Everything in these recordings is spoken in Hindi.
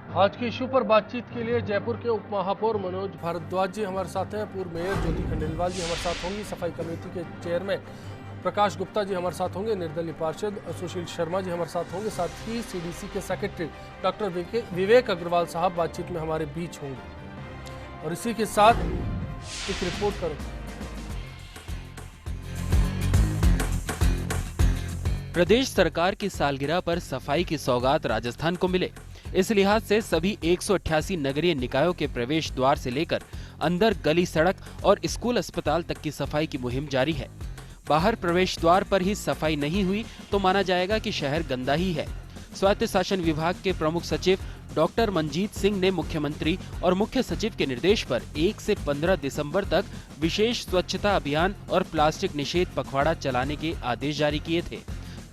आज के इशू पर बातचीत के लिए जयपुर के उप महापौर मनोज भारद्वाज जी हमारे साथ हैं, पूर्व मेयर ज्योति खंडेलवाल जी हमारे साथ होंगी, सफाई कमेटी के चेयरमैन प्रकाश गुप्ता जी हमारे साथ होंगे, निर्दलीय पार्षद सुशील शर्मा जी हमारे साथ होंगे, साथ ही सीडीसी के सेक्रेटरी डॉक्टर विवेक अग्रवाल साहब बातचीत में हमारे बीच होंगे। और इसी के साथ एक रिपोर्ट करें। प्रदेश सरकार की सालगिरह पर सफाई की सौगात राजस्थान को मिले, इस लिहाज से सभी 188 नगरीय निकायों के प्रवेश द्वार से लेकर अंदर गली सड़क और स्कूल अस्पताल तक की सफाई की मुहिम जारी है। बाहर प्रवेश द्वार पर ही सफाई नहीं हुई तो माना जाएगा कि शहर गंदा ही है। स्वायत्त शासन विभाग के प्रमुख सचिव डॉक्टर मनजीत सिंह ने मुख्यमंत्री और मुख्य सचिव के निर्देश पर 1 से 15 दिसंबर तक विशेष स्वच्छता अभियान और प्लास्टिक निषेध पखवाड़ा चलाने के आदेश जारी किए थे।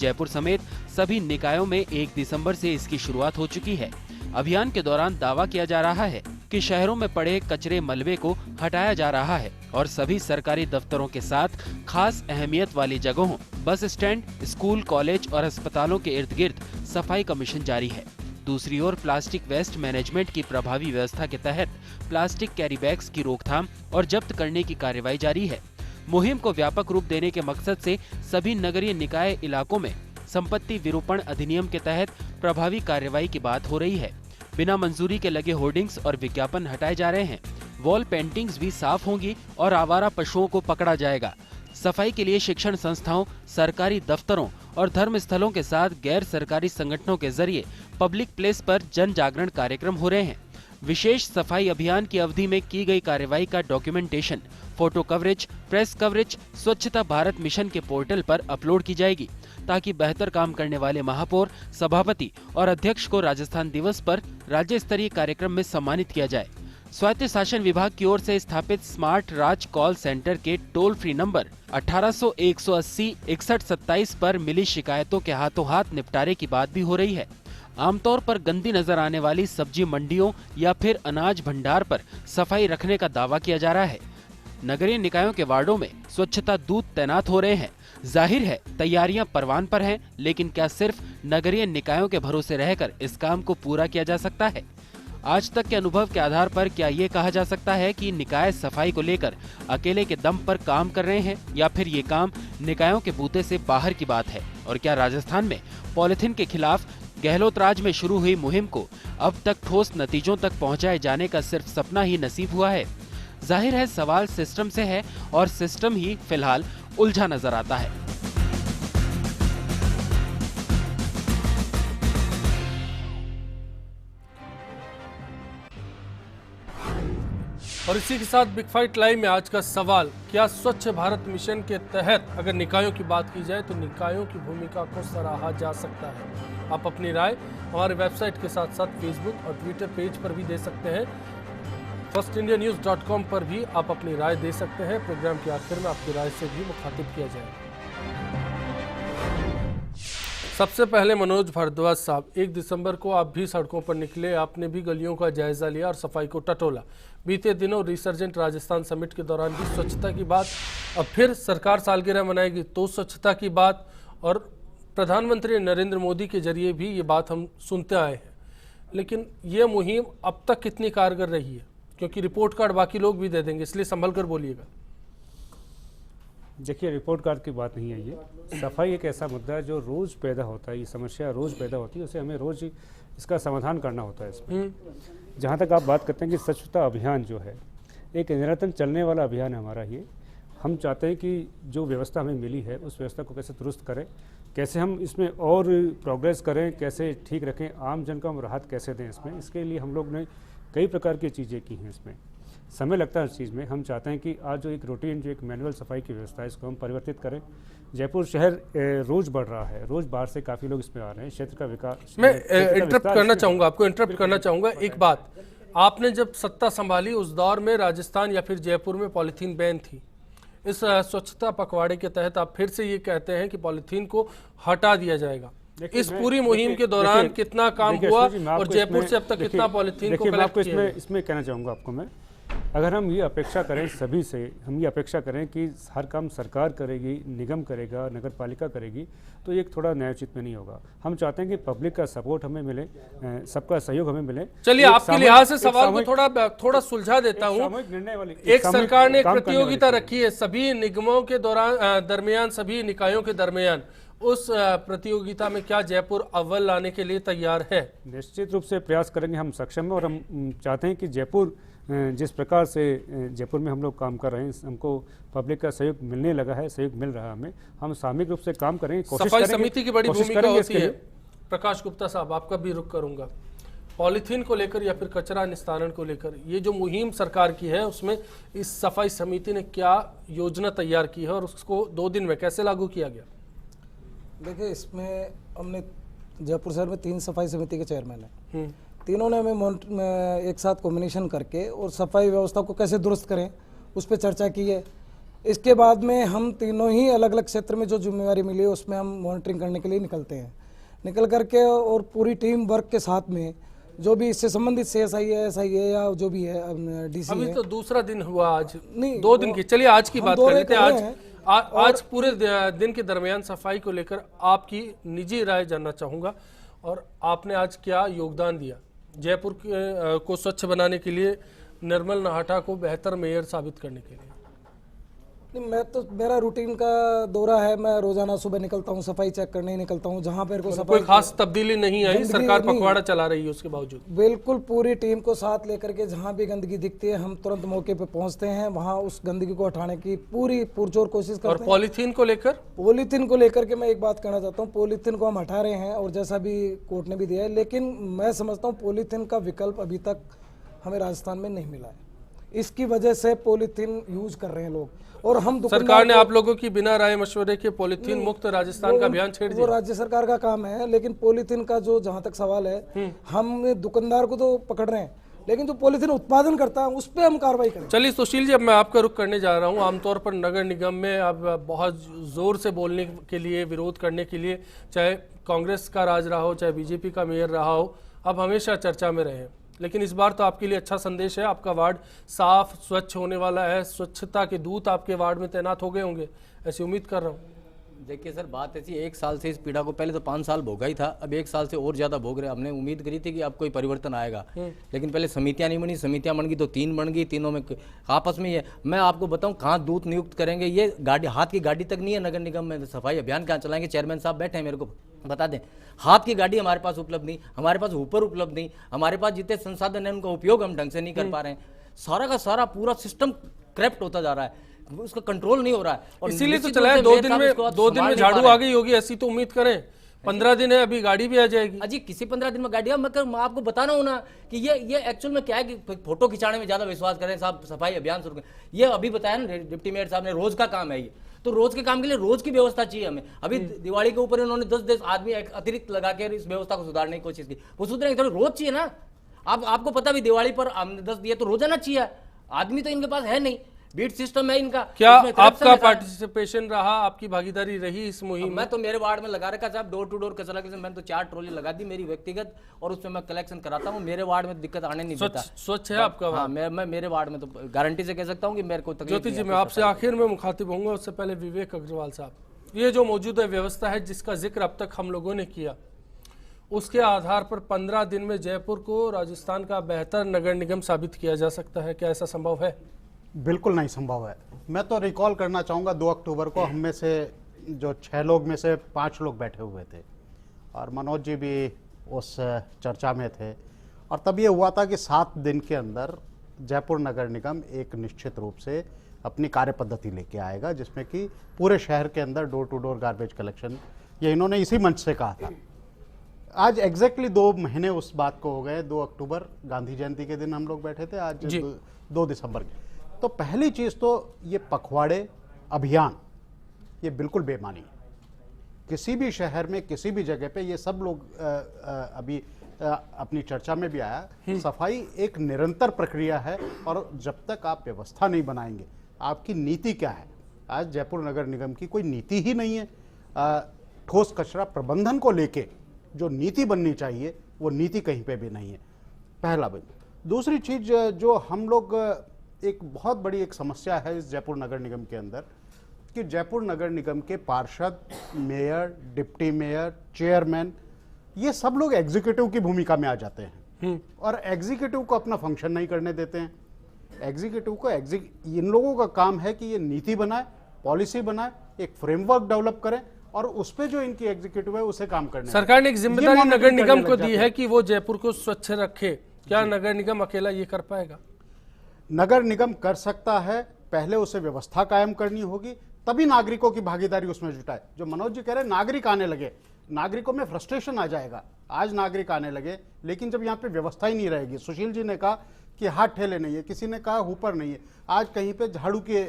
जयपुर समेत सभी निकायों में 1 दिसंबर से इसकी शुरुआत हो चुकी है। अभियान के दौरान दावा किया जा रहा है कि शहरों में पड़े कचरे मलबे को हटाया जा रहा है और सभी सरकारी दफ्तरों के साथ खास अहमियत वाली जगहों, बस स्टैंड, स्कूल, कॉलेज और अस्पतालों के इर्द गिर्द सफाई का मिशन जारी है। दूसरी ओर प्लास्टिक वेस्ट मैनेजमेंट की प्रभावी व्यवस्था के तहत प्लास्टिक कैरी बैग्स की रोकथाम और जब्त करने की कार्रवाई जारी है। मुहिम को व्यापक रूप देने के मकसद से सभी नगरीय निकाय इलाकों में संपत्ति विरूपण अधिनियम के तहत प्रभावी कार्रवाई की बात हो रही है। बिना मंजूरी के लगे होर्डिंग्स और विज्ञापन हटाए जा रहे हैं। वॉल पेंटिंग्स भी साफ होंगी और आवारा पशुओं को पकड़ा जाएगा। सफाई के लिए शिक्षण संस्थाओं, सरकारी दफ्तरों और धर्म स्थलों के साथ गैर सरकारी संगठनों के जरिए पब्लिक प्लेस पर जन जागरण कार्यक्रम हो रहे हैं। विशेष सफाई अभियान की अवधि में की गई कार्रवाई का documentation, photo coverage, press coverage स्वच्छता भारत मिशन के पोर्टल पर अपलोड की जाएगी ताकि बेहतर काम करने वाले महापौर, सभापति और अध्यक्ष को राजस्थान दिवस पर राज्य स्तरीय कार्यक्रम में सम्मानित किया जाए। स्वायत्त शासन विभाग की ओर से स्थापित स्मार्ट राज कॉल सेंटर के टोल फ्री नंबर 1800 180 61 27 पर मिली शिकायतों के हाथों हाथ निपटारे की बात भी हो रही है। आमतौर पर गंदी नजर आने वाली सब्जी मंडियों या फिर अनाज भंडार पर सफाई रखने का दावा किया जा रहा है। नगरीय निकायों के वार्डों में स्वच्छता दूत तैनात हो रहे हैं। जाहिर है तैयारियां परवान पर हैं, लेकिन क्या सिर्फ नगरीय निकायों के भरोसे रहकर इस काम को पूरा किया जा सकता है? आज तक के अनुभव के आधार पर क्या ये कहा जा सकता है कि निकाय सफाई को लेकर अकेले के दम पर काम कर रहे हैं या फिर ये काम निकायों के बूते से बाहर की बात है? और क्या राजस्थान में पॉलिथीन के खिलाफ गहलोत राज में शुरू हुई मुहिम को अब तक ठोस नतीजों तक पहुंचाए जाने का सिर्फ सपना ही नसीब हुआ है? जाहिर है सवाल सिस्टम से है और सिस्टम ही फिलहाल उलझा नजर आता है। और इसी के साथ बिग फाइट लाइव में आज का सवाल, क्या स्वच्छ भारत मिशन के तहत अगर निकायों की बात की जाए तो निकायों की भूमिका को सराहा जा सकता है? आप अपनी राय हमारे वेबसाइट के साथ साथ फेसबुक और ट्विटर पेज पर भी दे सकते हैं। firstindianews.com पर भी आप अपनी राय दे सकते हैं। प्रोग्राम के आखिर में आपकी राय से भी मुखातिब किया जाएगा। सबसे पहले मनोज भारद्वाज साहब, 1 दिसंबर को आप भी सड़कों पर निकले, आपने भी गलियों का जायजा लिया और सफाई को टटोला। बीते दिनों रिसर्जेंट राजस्थान समिट के दौरान भी स्वच्छता की बात, अब फिर सरकार सालगिरह मनाएगी तो स्वच्छता की बात, और प्रधानमंत्री नरेंद्र मोदी के जरिए भी ये बात हम सुनते आए हैं। लेकिन ये मुहिम अब तक कितनी कारगर रही है? क्योंकि रिपोर्ट कार्ड बाकी लोग भी दे देंगे, इसलिए संभल कर बोलिएगा। देखिए, रिपोर्ट कार्ड की बात नहीं है। ये सफाई एक ऐसा मुद्दा है जो रोज़ पैदा होता है, ये समस्या रोज़ पैदा होती है, उसे हमें रोज़ इसका समाधान करना होता है। इसमें जहाँ तक आप बात करते हैं कि स्वच्छता अभियान जो है एक निरंतर चलने वाला अभियान है हमारा। ये हम चाहते हैं कि जो व्यवस्था हमें मिली है उस व्यवस्था को कैसे दुरुस्त करें, कैसे हम इसमें और प्रोग्रेस करें, कैसे ठीक रखें, आम जन को हम राहत कैसे दें। इसमें इसके लिए हम लोग ने कई प्रकार की चीज़ें की हैं। इसमें समय लगता है इस चीज़ में। हम चाहते हैं कि आज जो एक रूटीन, जो एक मैनुअल सफाई की व्यवस्था है, इसको हम परिवर्तित करें। जयपुर शहर रोज़ बढ़ रहा है, रोज़ बाहर से काफ़ी लोग इसमें आ रहे हैं। क्षेत्र का विकास, मैं इंटरप्ट करना चाहूँगा, आपको इंटरप्ट करना चाहूँगा। एक बात, आपने जब सत्ता संभाली उस दौर में राजस्थान या फिर जयपुर में पॉलीथीन बैन थी। इस स्वच्छता पखवाड़े के तहत आप फिर से ये कहते हैं कि पॉलीथीन को हटा दिया जाएगा। इस पूरी मुहिम के दौरान कितना काम हुआ और जयपुर से अब तक कितना पॉलीथीन को कलेक्ट किया? इसमें कहना चाहूँगा आपको मैं, अगर हम ये अपेक्षा करें सभी से, हम ये अपेक्षा करें कि हर काम सरकार करेगी, निगम करेगा, नगर पालिका करेगी, तो ये थोड़ा न्यायोचित में नहीं होगा। हम चाहते हैं कि पब्लिक का सपोर्ट हमें मिले, सबका सहयोग हमें मिले। चलिए, आपके लिहाज से सवाल को थोड़ा सुलझा देता हूँ। निर्णय वाली एक सरकार ने एक प्रतियोगिता रखी है सभी निगमों के दरमियान, सभी निकायों के दरमियान। उस प्रतियोगिता में क्या जयपुर अव्वल लाने के लिए तैयार है? निश्चित रूप से प्रयास करेंगे, हम सक्षम हैं। और हम चाहते हैं कि जयपुर जिस प्रकार से जयपुर में हम लोग काम कर रहे हैं, हमको पब्लिक का सहयोग मिलने लगा है, सहयोग मिल रहा है हमें, हम सामूहिक रूप से काम करेंगे, कोशिश सफाई करेंगे। समिति की बड़ी भूमिका होती है। प्रकाश गुप्ता साहब, आपका भी रुख करूंगा। पॉलीथीन को लेकर या फिर कचरा निस्तारण को लेकर ये जो मुहिम सरकार की है, उसमें इस सफाई समिति ने क्या योजना तैयार की है और उसको 2 दिन में कैसे लागू किया गया? देखिए, इसमें हमने जयपुर शहर में 3 सफाई समिति के चेयरमैन हैं। तीनों ने हमें एक साथ कॉम्बिनेशन करके और सफाई व्यवस्था को कैसे दुरुस्त करें उस पर चर्चा की है। इसके बाद में हम तीनों ही अलग अलग क्षेत्र में जो जिम्मेवारी मिली है उसमें हम मॉनिटरिंग करने के लिए निकलते हैं। निकल करके और पूरी टीम वर्क के साथ में जो भी इससे संबंधित CSI है, SI है या जो भी है, DC अभी है। तो दूसरा दिन हुआ आज, नहीं, 2 दिन की। चलिए आज की बात कर लेते हैं। आज आज पूरे दिन के दरमियान सफाई को लेकर आपकी निजी राय जानना चाहूंगा। और आपने आज क्या योगदान दिया जयपुर को स्वच्छ बनाने के लिए, निर्मल नाहटा को बेहतर मेयर साबित करने के लिए? मैं तो, मेरा रूटीन का दौरा है, मैं रोजाना सुबह निकलता हूँ, सफाई चेक करने ही निकलता हूँ। जहाँ पर कोई खास तब्दीली नहीं आई, सरकार पखवाड़ा चला रही है उसके बावजूद? बिल्कुल पूरी टीम को साथ लेकर के जहाँ भी गंदगी दिखती है हम तुरंत मौके पे पहुँचते हैं, वहाँ उस गंदगी को हटाने की पूरी पुरजोर कोशिश करते हैं। और पॉलीथीन को लेकर? पॉलीथीन को लेकर के मैं एक बात कहना चाहता हूँ, पॉलीथीन को हम हटा रहे हैं और जैसा भी कोर्ट ने भी दिया है, लेकिन मैं समझता हूँ पॉलीथीन का विकल्प अभी तक हमें राजस्थान में नहीं मिला है। इसकी वजह से पॉलीथीन यूज कर रहे हैं लोग। और हम सरकार ने आप लोगों की बिना राय मशवरे के पॉलीथीन मुक्त राजस्थान का अभियान छेड़ दिया। वो राज्य सरकार का काम है, लेकिन पॉलीथीन का जो जहां तक सवाल है, हम दुकानदार को तो पकड़ रहे हैं, लेकिन जो पॉलीथीन उत्पादन करता है उस पर हम कार्रवाई करें। चलिए सुशील जी, अब मैं आपका रुख करने जा रहा हूँ। आमतौर पर नगर निगम में अब बहुत जोर से बोलने के लिए, विरोध करने के लिए, चाहे कांग्रेस का राज रहा हो, चाहे बीजेपी का मेयर रहा हो, अब हमेशा चर्चा में रहे। लेकिन इस बार तो आपके लिए अच्छा संदेश है, आपका वार्ड साफ स्वच्छ होने वाला है, स्वच्छता के दूत आपके वार्ड में तैनात हो गए होंगे, ऐसी उम्मीद कर रहा हूँ। देखिए सर, बात ऐसी, 1 साल से इस पीड़ा को, पहले तो 5 साल भोगा ही था, अब 1 साल से और ज्यादा भोग रहे। हमने उम्मीद करी थी कि अब कोई परिवर्तन आएगा, लेकिन पहले समितियां नहीं बनी, समितियां बन गई तो 3 बन गई, तीनों में आपस में ये, मैं आपको बताऊं कहाँ दूत नियुक्त करेंगे, ये गाड़ी, हाथ की गाड़ी तक नहीं है नगर निगम में, सफाई अभियान कहाँ चलाएंगे? चेयरमैन साहब बैठे हैं, मेरे को बता दें, हाथ की गाड़ी हमारे पास उपलब्ध नहीं, हमारे पास ऊपर उपलब्ध नहीं, हमारे पास जितने संसाधन है उनका उपयोग हम ढंग से नहीं कर पा रहे हैं। सारा का सारा पूरा सिस्टम करप्ट होता जा रहा है, उसका कंट्रोल नहीं हो रहा है। और इसीलिए तो चला है 2 दिन में झाड़ू आ गई होगी, ऐसी तो उम्मीद करें। 15 दिन है, अभी गाड़ी भी आ जाएगी। अजी किसी 15 दिन में गाड़ी मैं आपको बताना हूं ना कि ये एक्चुअल में क्या है कि फोटो खिंचाने में ज्यादा विश्वास करें साहब, सफाई अभियान शुरू करें। ये अभी बताया ना डिप्टी मेयर साहब ने, रोज का काम है ये, तो रोज के काम के लिए रोज की व्यवस्था चाहिए हमें। अभी दिवाली के ऊपर इन्होंने 10 आदमी अतिरिक्त लगा के इस व्यवस्था को सुधारने की कोशिश की, वो सुधरेंगे थोड़ी, रोज चाहिए ना। आपको पता भी दिवाली पर हमने 10 दिए तो रोजाना चाहिए, आदमी तो इनके पास है नहीं, बीट सिस्टम है इनका। क्या आपका पार्टिसिपेशन रहा, आपकी भागीदारी रही इस मुहिम में? मैं तो मेरे वार्ड में लगा रखा साहब, डोर टू डोर कचरा के, मैंने तो 4 ट्रॉली लगा दी मेरी व्यक्तिगत, और उसमें मैं कलेक्शन कराता हूँ। मेरे वार्ड में दिक्कत आने नहीं देता। स्वच्छ है आपका वार्ड? हाँ, मैं मेरे वार्ड में तो गारंटी से कह सकता हूँ कि मेरे को तकलीफ। ज्योति जी, मैं आपसे आखिर में मुखातिब होंगे, उससे पहले विवेक अग्रवाल साहब, ये जो मौजूदा व्यवस्था है जिसका जिक्र अब तक हम लोगों ने किया, उसके आधार पर 15 दिन में जयपुर को राजस्थान का बेहतर नगर निगम साबित किया जा सकता है, क्या ऐसा संभव है? बिल्कुल नहीं संभव है। मैं तो रिकॉल करना चाहूँगा 2 अक्टूबर को हम में से जो 6 लोग में से 5 लोग बैठे हुए थे, और मनोज जी भी उस चर्चा में थे, और तब ये हुआ था कि 7 दिन के अंदर जयपुर नगर निगम एक निश्चित रूप से अपनी कार्य पद्धति लेके आएगा, जिसमें कि पूरे शहर के अंदर door to door garbage collection, ये इन्होंने इसी मंच से कहा था। आज एग्जैक्टली 2 महीने उस बात को हो गए। 2 अक्टूबर गांधी जयंती के दिन हम लोग बैठे थे, आज 2 दिसंबर के। तो पहली चीज़ तो ये पखवाड़े अभियान, ये बिल्कुल बेमानी है। किसी भी शहर में, किसी भी जगह पे ये सब लोग अभी अपनी चर्चा में भी आया, सफाई एक निरंतर प्रक्रिया है, और जब तक आप व्यवस्था नहीं बनाएंगे, आपकी नीति क्या है? आज जयपुर नगर निगम की कोई नीति ही नहीं है। ठोस कचरा प्रबंधन को लेके जो नीति बननी चाहिए, वो नीति कहीं पे भी नहीं है, पहला बात। दूसरी चीज, जो हम लोग एक बहुत बड़ी एक समस्या है इस जयपुर नगर निगम के अंदर कि जयपुर नगर निगम के पार्षद, मेयर, डिप्टी मेयर, चेयरमैन, ये सब लोग एग्जीक्यूटिव की भूमिका में आ जाते हैं और एग्जीक्यूटिव को अपना फंक्शन नहीं करने देते हैं। एग्जीक्यूटिव को इन लोगों का काम है कि ये नीति बनाए, पॉलिसी बनाए, एक फ्रेमवर्क डेवलप करें और उस पे जो इनकी एग्जीक्यूटिव है उसे काम करने। सरकार ने एक जिम्मेदारी नगर निगम को दी है कि वो जयपुर को स्वच्छ रखे, क्या नगर निगम अकेला ये कर पाएगा? नगर निगम कर सकता है, पहले उसे व्यवस्था कायम करनी होगी, तभी नागरिकों की भागीदारी उसमें जुटाए। जो मनोज जी कह रहे हैं, नागरिक आने लगे, नागरिकों में फ्रस्ट्रेशन आ जाएगा। आज नागरिक आने लगे, लेकिन जब यहाँ पे व्यवस्था ही नहीं रहेगी, सुशील जी ने कहा कि हाथ ठेले नहीं है, किसी ने कहा ऊपर नहीं है, आज कहीं पे झाड़ू के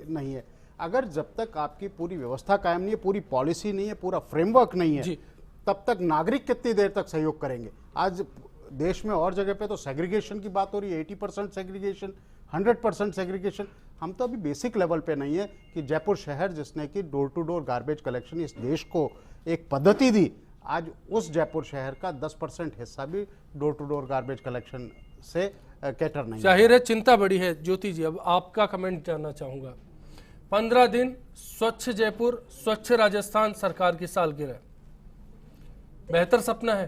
नहीं है। अगर जब तक आपकी पूरी व्यवस्था कायम नहीं है, पूरी पॉलिसी नहीं है, पूरा फ्रेमवर्क नहीं है, तब तक नागरिक कितनी देर तक सहयोग करेंगे? आज देश में और जगह पे तो सेग्रीगेशन की बात हो रही है, 80% सेग्रीगेशन, 100% सेग्रीगेशन। हम तो अभी बेसिक लेवल पे नहीं है कि जयपुर शहर जिसने कि door to door garbage collection इस देश को एक पद्धति दी, आज उस जयपुर शहर का 10% हिस्सा भी door to door garbage collection से कैटर नहीं। जाहिर है चिंता बड़ी है। ज्योति जी, अब आपका कमेंट जानना चाहूंगा। 15 दिन स्वच्छ जयपुर, स्वच्छ राजस्थान सरकार की सालगिरह, बेहतर सपना है?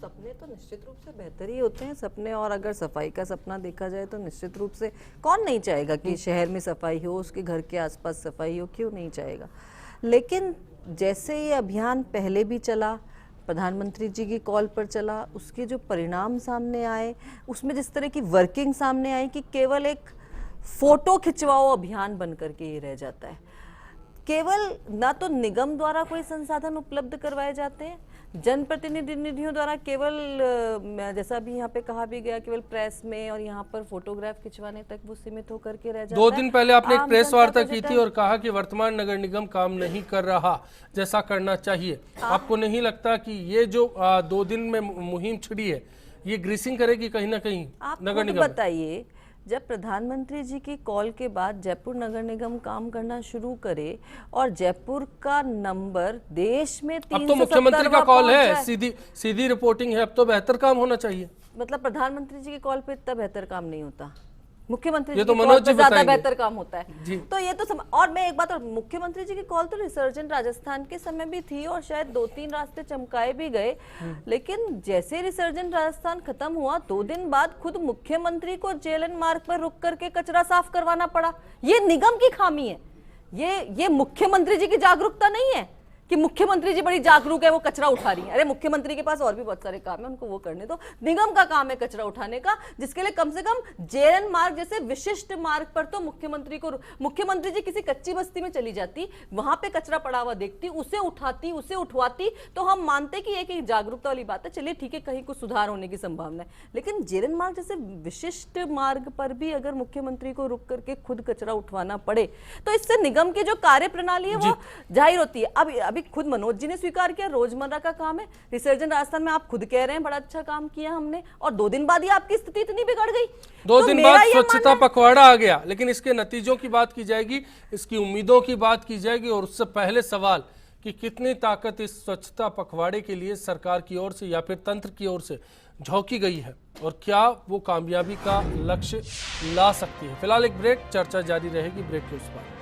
सपने तो निश्चित रूप से बेहतर ही होते हैं सपने, और अगर सफाई का सपना देखा जाए तो निश्चित रूप से कौन नहीं चाहेगा कि शहर में सफाई हो, उसके घर के आसपास सफाई हो, क्यों नहीं चाहेगा। लेकिन जैसे ये अभियान पहले भी चला, प्रधानमंत्री जी की कॉल पर चला, उसके जो परिणाम सामने आए, उसमें जिस तरह की वर्किंग सामने आई कि केवल एक फोटो खिंचवाओ अभियान बन करके ये रह जाता है। केवल ना तो निगम द्वारा कोई संसाधन उपलब्ध करवाए जाते हैं, जनप्रतिनिधियों द्वारा केवल जैसा भी यहाँ पे कहा भी गया, केवल प्रेस में और यहाँ पर फोटोग्राफ खिंचवाने तक वो सीमित होकर के रह जाता है। 2 दिन पहले आपने एक प्रेस वार्ता की थी और कहा कि वर्तमान नगर निगम काम नहीं कर रहा जैसा करना चाहिए। आपको नहीं लगता कि ये जो 2 दिन में मुहिम छिड़ी है, ये ग्रीसिंग करेगी कहीं ना कहीं नगर निगम? बताइए, जब प्रधानमंत्री जी की कॉल के बाद जयपुर नगर निगम काम करना शुरू करे और जयपुर का नंबर देश में 370 अब तो मुख्यमंत्री का कॉल है, सीधी रिपोर्टिंग है, अब तो बेहतर काम होना चाहिए। मतलब प्रधानमंत्री जी की कॉल पे इतना बेहतर काम नहीं होता, मुख्यमंत्री ये जी तो की कॉल मनोज पे जी ज्यादा बताएंगे। बेहतर काम होता है। तो ये तो और मैं एक बात और, मुख्यमंत्री जी की कॉल तो रिसर्जेंट राजस्थान के समय भी थी और शायद 2-3 रास्ते चमकाए भी गए, लेकिन जैसे रिसर्जेंट राजस्थान खत्म हुआ 2 दिन बाद खुद मुख्यमंत्री को जेएलएन मार्ग पर रुक करके कचरा साफ करवाना पड़ा। ये निगम की खामी है, ये मुख्यमंत्री जी की जागरूकता नहीं है कि मुख्यमंत्री जी बड़ी जागरूक है, वो कचरा उठा रही है। अरे मुख्यमंत्री के पास और भी बहुत सारे काम है, उनको वो करने दो। निगम का काम है कचरा उठाने का, जिसके लिए कम से कम जेएलएन मार्ग जैसे विशिष्ट मार्ग पर तो मुख्यमंत्री जी किसी कच्ची बस्ती में चली जाती, वहां पे कचरा पड़ा हुआ देखती, उसे उठाती, उसे उठवाती, तो हम मानते कि एक जागरूकता वाली बात है, चलिए ठीक है, कहीं कुछ सुधार होने की संभावना है। लेकिन जेएलएन मार्ग जैसे विशिष्ट मार्ग पर भी अगर मुख्यमंत्री को रुक करके खुद कचरा उठवाना पड़े, तो इससे निगम की जो कार्य प्रणाली है वो जाहिर होती है। अभी खुद मनोज जी ने स्वीकार किया, रोजमर्रा का काम है। रिसर्जेंट राजस्थान में आप खुद कह रहे हैं बड़ा अच्छा काम किया हमने, और 2 दिन बाद ही आपकी स्थिति इतनी बिगड़ गई। 2 दिन बाद स्वच्छता पखवाड़ा आ गया, लेकिन इसके नतीजों की बात की जाएगी, इसकी उम्मीदों की बात की जाएगी, और उससे पहले सवाल कि कितनी ताकत इस स्वच्छता पखवाड़े के लिए सरकार की ओर से या फिर तंत्र की ओर से झोंकी गई है, और क्या वो कामयाबी का लक्ष्य ला सकती है। फिलहाल एक ब्रेक, चर्चा जारी रहेगी ब्रेक के उस पर।